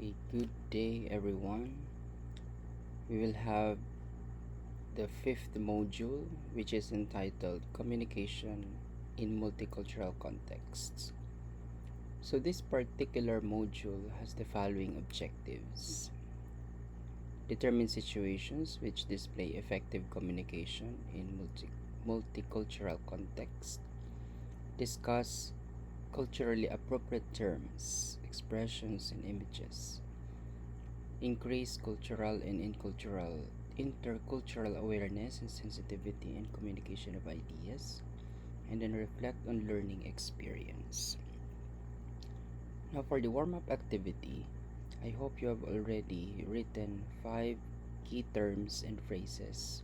Okay, good day everyone. We will have the fifth module, which is entitled Communication in Multicultural Contexts. So, this particular module has the following objectives: determine situations which display effective communication in multicultural context, discuss culturally appropriate terms, expressions, and images, increase cultural and intercultural awareness and sensitivity in communication of ideas, and then reflect on learning experience. Now, for the warm up activity, I hope you have already written 5 key terms and phrases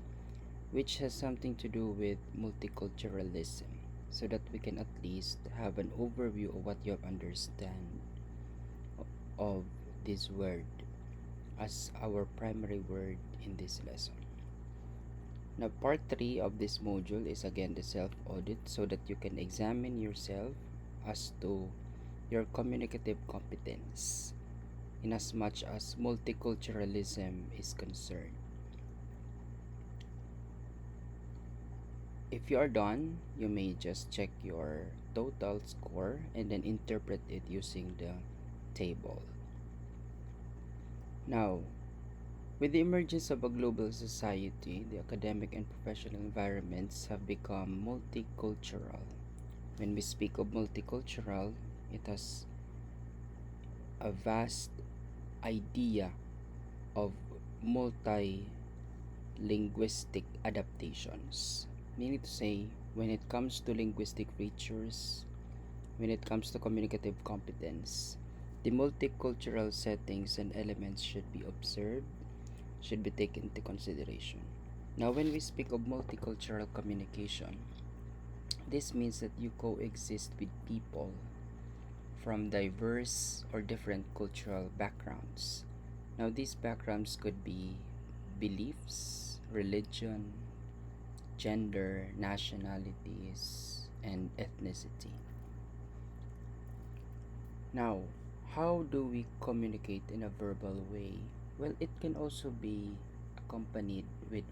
which has something to do with multiculturalism, so that we can at least have an overview of what you have understand of this word as our primary word in this lesson. Now, part 3 of this module is again the self audit, so that you can examine yourself as to your communicative competence in as much as multiculturalism is concerned. If you are done, you may just check your total score and then interpret it using the table. Now, with the emergence of a global society, the academic and professional environments have become multicultural. When we speak of multicultural, it has a vast idea of multi linguistic adaptations. Meaning to say, when it comes to linguistic features, when it comes to communicative competence, the multicultural settings and elements should be observed, should be taken into consideration. Now, when we speak of multicultural communication, this means that you coexist with people from diverse or different cultural backgrounds. Now, these backgrounds could be beliefs, religion, gender, nationalities, and ethnicity. Now, how do we communicate in a verbal way? Well, it can also be accompanied with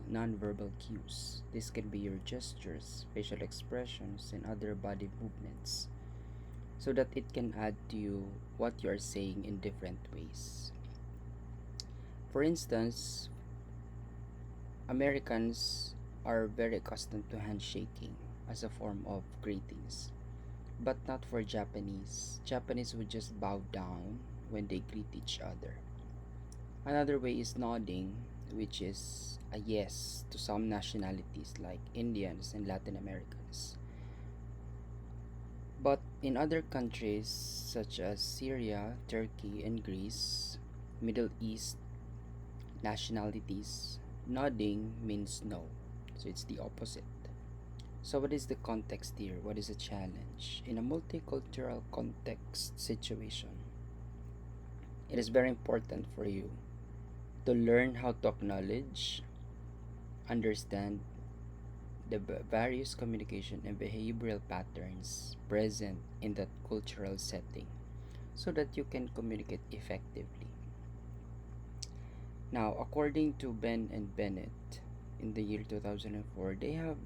non-verbal cues. This can be your gestures, facial expressions, and other body movements, so that it can add to you what you are saying in different ways. For instance, Americans are very accustomed to handshaking as a form of greetings, but not for Japanese. Japanese would just bow down when they greet each other. Another way is nodding, which is a yes to some nationalities like Indians and Latin Americans. But in other countries such as Syria, Turkey, and Greece, Middle East nationalities, nodding means no. So it's the opposite. So, what is the context here? What is the challenge? In a multicultural context situation, it is very important for you to learn how to acknowledge, understand the various communication and behavioral patterns present in that cultural setting, so that you can communicate effectively. Now, according to Ben and Bennett in the year 2004, they have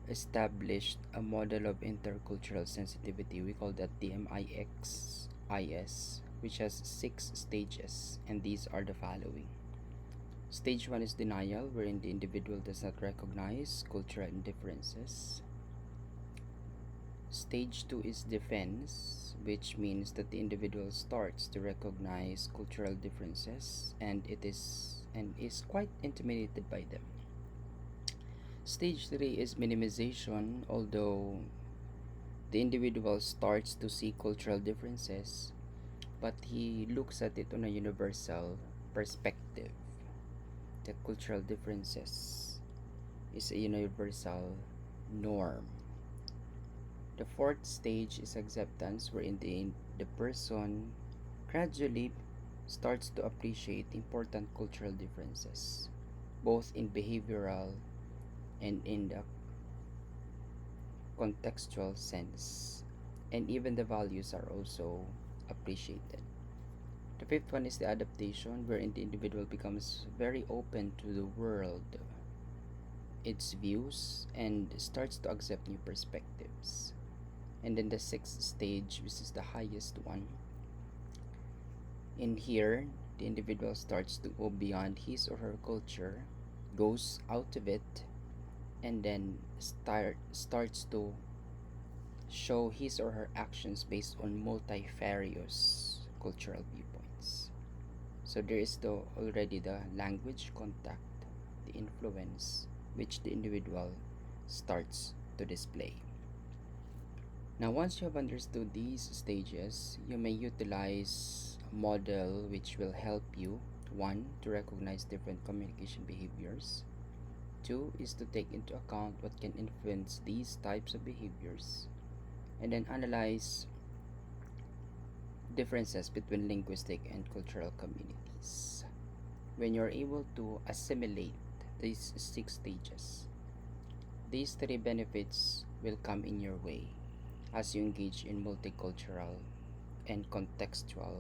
established a model of intercultural sensitivity. We call that the MIXIS, which has 6 stages, and these are the following. Stage 1 is denial, wherein the individual does not recognize cultural differences. Stage 2 is defense, which means that the individual starts to recognize cultural differences and is quite intimidated by them. Stage 3 is minimization, although the individual starts to see cultural differences, but he looks at it on a universal perspective. The cultural differences is a universal norm. The fourth stage is acceptance, wherein the person gradually starts to appreciate important cultural differences, both in behavioral and in the contextual sense, and even the values are also appreciated. The fifth one is the adaptation, wherein the individual becomes very open to the world, its views, and starts to accept new perspectives. And then the sixth stage, which is the highest one, in here, the individual starts to go beyond his or her culture, goes out of it, and then starts to show his or her actions based on multifarious cultural viewpoints. So there is already the language contact, the influence which the individual starts to display. Now, once you have understood these stages, you may utilize a model which will help you: one, to recognize different communication behaviors; two, is to take into account what can influence these types of behaviors; and then analyze differences between linguistic and cultural communities. When you're able to assimilate these six stages, these three benefits will come in your way as you engage in multicultural and contextual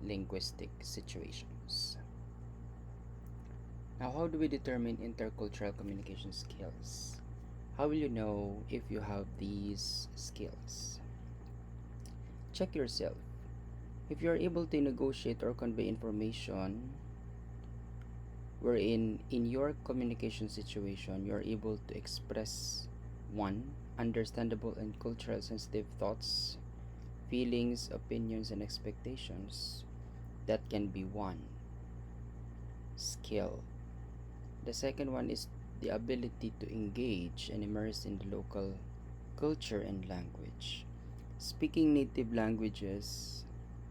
linguistic situations. Now, how do we determine intercultural communication skills? How will you know if you have these skills? Check yourself. If you are able to negotiate or convey information wherein in your communication situation you are able to express: one, understandable and cultural sensitive thoughts, feelings, opinions, and expectations, that can be one skill. The second one is the ability to engage and immerse in the local culture and language. Speaking native languages,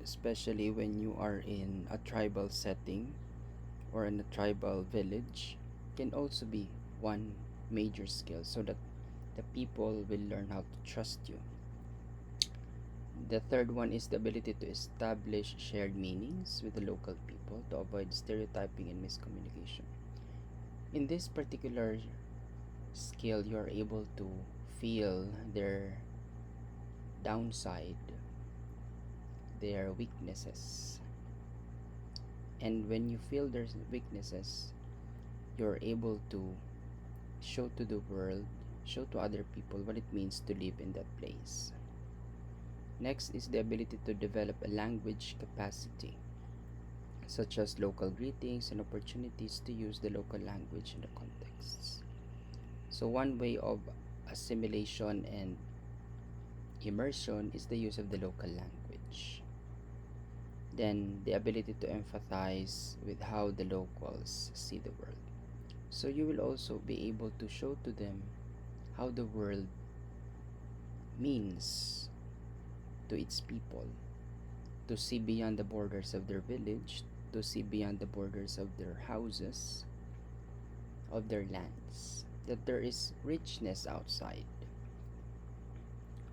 especially when you are in a tribal setting or in a tribal village, can also be one major skill so that the people will learn how to trust you. The third one is the ability to establish shared meanings with the local people to avoid stereotyping and miscommunication. In this particular skill, you are able to feel their downside, their weaknesses. And when you feel their weaknesses, you're able to show to the world, show to other people what it means to live in that place. Next is the ability to develop a language capacity, such as local greetings and opportunities to use the local language in the contexts. So, one way of assimilation and immersion is the use of the local language. Then, the ability to empathize with how the locals see the world. So, you will also be able to show to them how the world means to its people, to see beyond the borders of their village, to see beyond the borders of their houses, of their lands, that there is richness outside.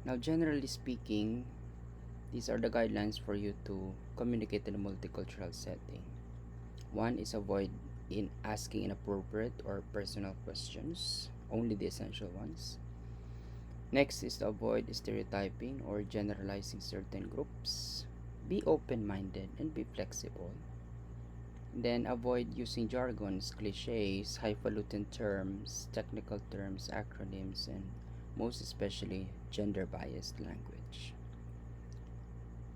Now, generally speaking, these are the guidelines for you to communicate in a multicultural setting. One is avoid in asking inappropriate or personal questions, only the essential ones. Next is to avoid stereotyping or generalizing certain groups. Be open minded and be flexible. Then avoid using jargons, cliches, highfalutin terms, technical terms, acronyms, and most especially gender biased language.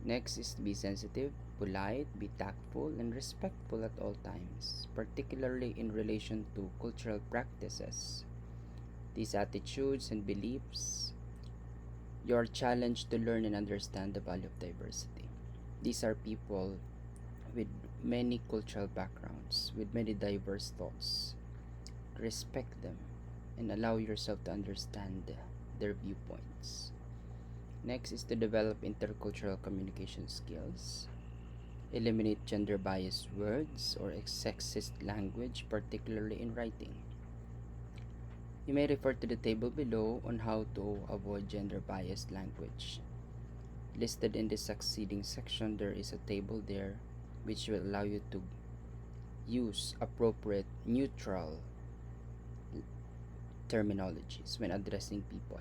Next is to be sensitive, polite, be tactful, and respectful at all times, particularly in relation to cultural practices. These attitudes and beliefs, you are challenged to learn and understand the value of diversity. These are people with many cultural backgrounds, with many diverse thoughts. Respect them and allow yourself to understand their viewpoints. Next is to develop intercultural communication skills. Eliminate gender biased words or sexist language, particularly in writing. You may refer to the table below on how to avoid gender biased language. Listed in the succeeding section, there is a table there which will allow you to use appropriate neutral terminologies when addressing people.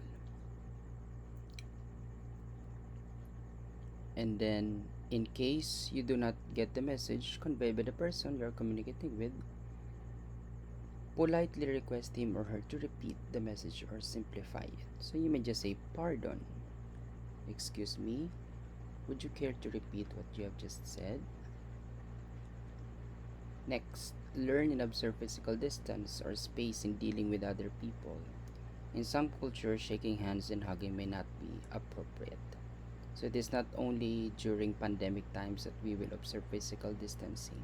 And then In case you do not get the message conveyed by the person you are communicating with, politely request him or her to repeat the message or simplify it. So you may just say, "Pardon, excuse me, would you care to repeat what you have just said?" Next, learn and observe physical distance or space in dealing with other people. In some cultures, shaking hands and hugging may not be appropriate. So it is not only during pandemic times that we will observe physical distancing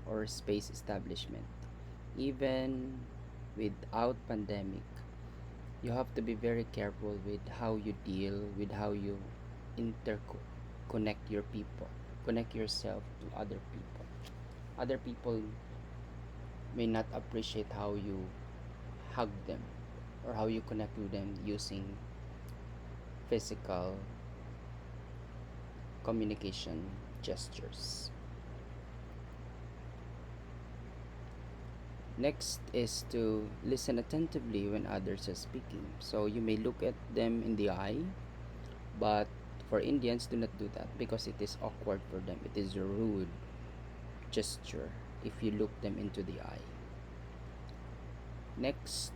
or space establishment. Even without pandemic, you have to be very careful with how you deal, with how you interconnect your people, connect yourself to other people. Other people may not appreciate how you hug them or how you connect with them using physical communication gestures. Next is to listen attentively when others are speaking. So you may look at them in the eye, but for Indians, do not do that because it is awkward for them. It is a rude gesture if you look them into the eye. Next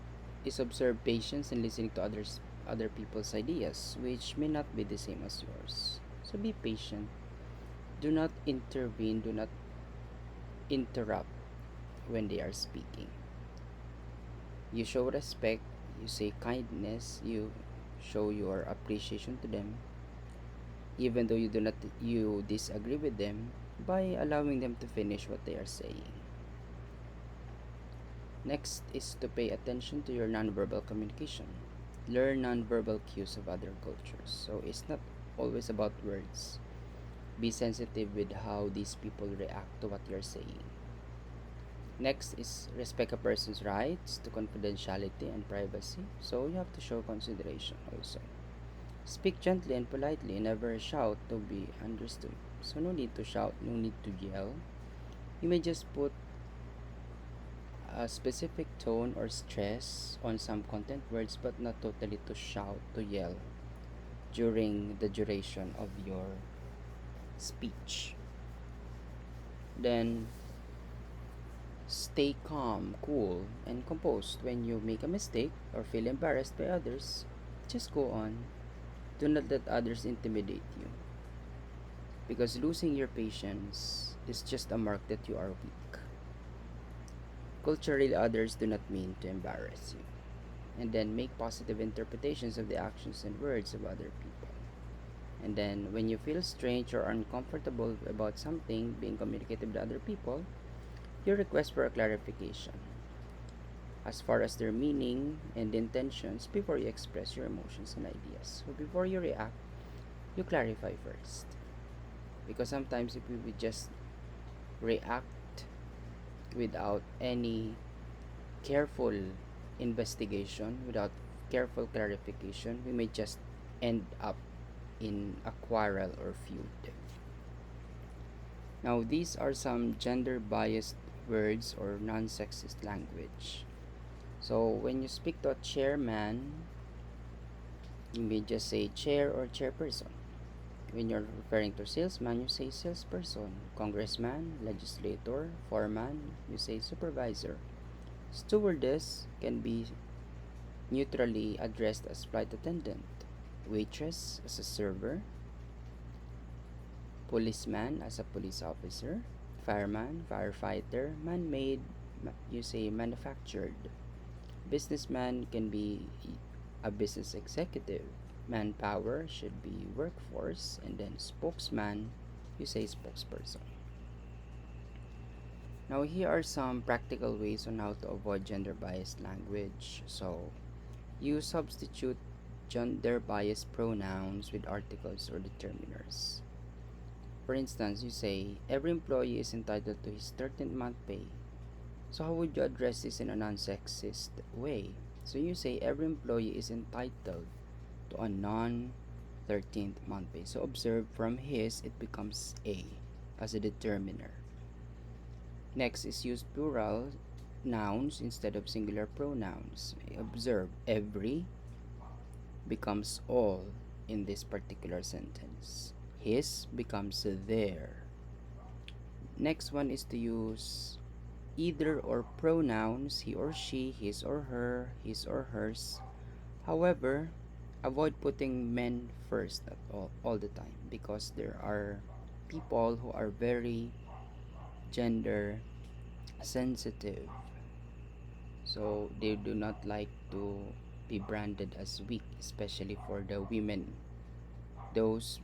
is observe patience and listening to other people's ideas, which may not be the same as yours. So be patient. Do not intervene, do not interrupt when they are speaking. You show respect, you say kindness, you show your appreciation to them, even though you disagree with them, by allowing them to finish what they are saying. Next is to pay attention to your nonverbal communication. Learn nonverbal cues of other cultures. So it's not always about words. Be sensitive with how these people react to what you're saying. Next is respect a person's rights to confidentiality and privacy. So you have to show consideration also. Speak gently and politely, never shout to be understood. So no need to shout, no need to yell. You may just put a specific tone or stress on some content words, but not totally to shout, to yell during the duration of your speech. Then stay calm, cool, and composed when you make a mistake or feel embarrassed by others. Just go on. Do not let others intimidate you, because losing your patience is just a mark that you are weak. Culturally, others do not mean to embarrass you. And then make positive interpretations of the actions and words of other people. And then, when you feel strange or uncomfortable about something being communicated with other people, you request for a clarification as far as their meaning and intentions before you express your emotions and ideas. So, before you react, you clarify first. Because sometimes, if we would just react without any careful investigation, without careful clarification, we may just end up in a quarrel or feud. Now, these are some gender biased words or non sexist language. So, when you speak to a chairman, you may just say chair or chairperson. When you're referring to salesman, you say salesperson. Congressman, legislator, foreman, you say supervisor. Stewardess can be neutrally addressed as flight attendant. Waitress as a server. Policeman as a police officer. Fireman, firefighter. Man-made, you say manufactured. Businessman can be a business executive. Manpower should be workforce. And then spokesman, you say spokesperson. Now, here are some practical ways on how to avoid gender biased language. So, you substitute gender biased pronouns with articles or determiners. For instance, you say, every employee is entitled to his 13th month pay. So, how would you address this in a non sexist way? So, you say, every employee is entitled to a non 13th month pay. So, observe from his, it becomes a as a determiner. Next is use plural nouns instead of singular pronouns. Observe, every becomes all in this particular sentence. His becomes their. Next one is to use either or pronouns, he or she, his or her, his or hers. However, avoid putting men first at all the time, because there are people who are very gender sensitive. So they do not like to be branded as weak, especially for the women. Those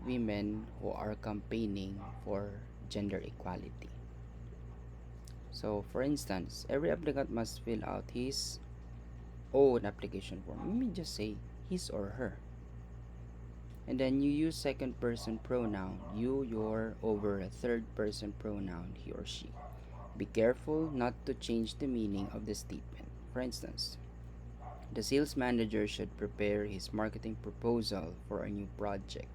women who are campaigning for gender equality. So, for instance, every applicant must fill out his own application form. Let me just say his or her. And then you use second person pronoun, you, your, over a third person pronoun, he or she. Be careful not to change the meaning of the statement. For instance, the sales manager should prepare his marketing proposal for a new project.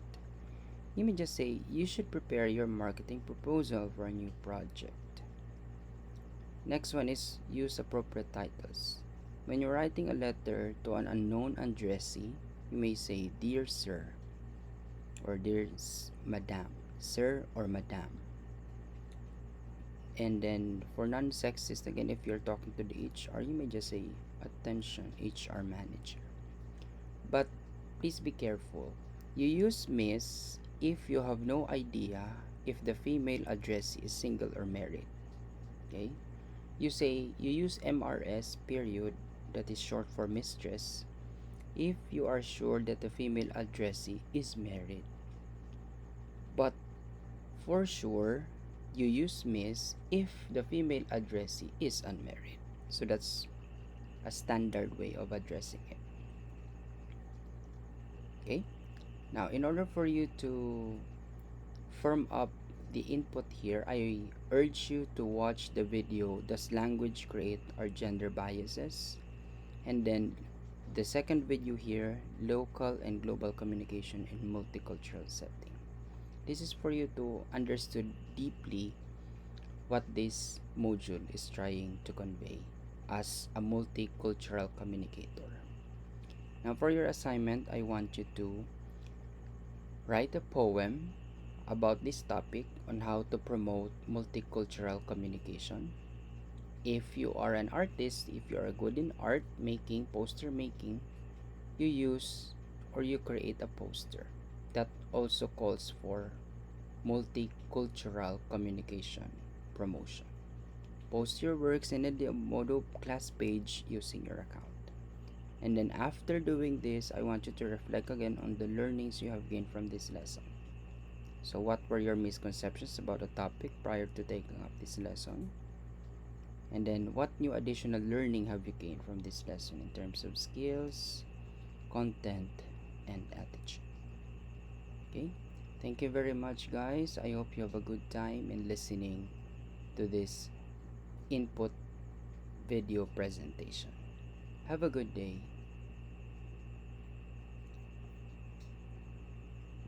You may just say, you should prepare your marketing proposal for a new project. Next one is use appropriate titles. When you're writing a letter to an unknown addressee, you may say, Dear Sir, or Dear Madam, Sir or Madam. And then for non-sexist, again, if you're talking to the HR, you may just say, Attention, HR Manager. But please be careful. You use Miss if you have no idea if the female addressee is single or married. Okay? You use MRS period, that is short for mistress, if you are sure that the female addressee is married. But for sure, you use Miss if the female addressee is unmarried. So that's a standard way of addressing it. Okay? Now, in order for you to firm up the input here, I urge you to watch the video, Does Language Create Our Gender Biases? And then the second video here, Local and Global Communication in Multicultural Setting. This is for you to understand deeply what this module is trying to convey as a multicultural communicator. Now for your assignment, I want you to write a poem about this topic on how to promote multicultural communication. If you are an artist, if you are good in art making, poster making, you use or you create a poster that also calls for multicultural communication promotion. Post your works in the Modo class page using your account. And then after doing this, I want you to reflect again on the learnings you have gained from this lesson. So what were your misconceptions about the topic prior to taking up this lesson? And then what new additional learning have you gained from this lesson in terms of skills, content, and attitude? Okay? Thank you very much, guys. I hope you have a good time in listening to this input video presentation. Have a good day.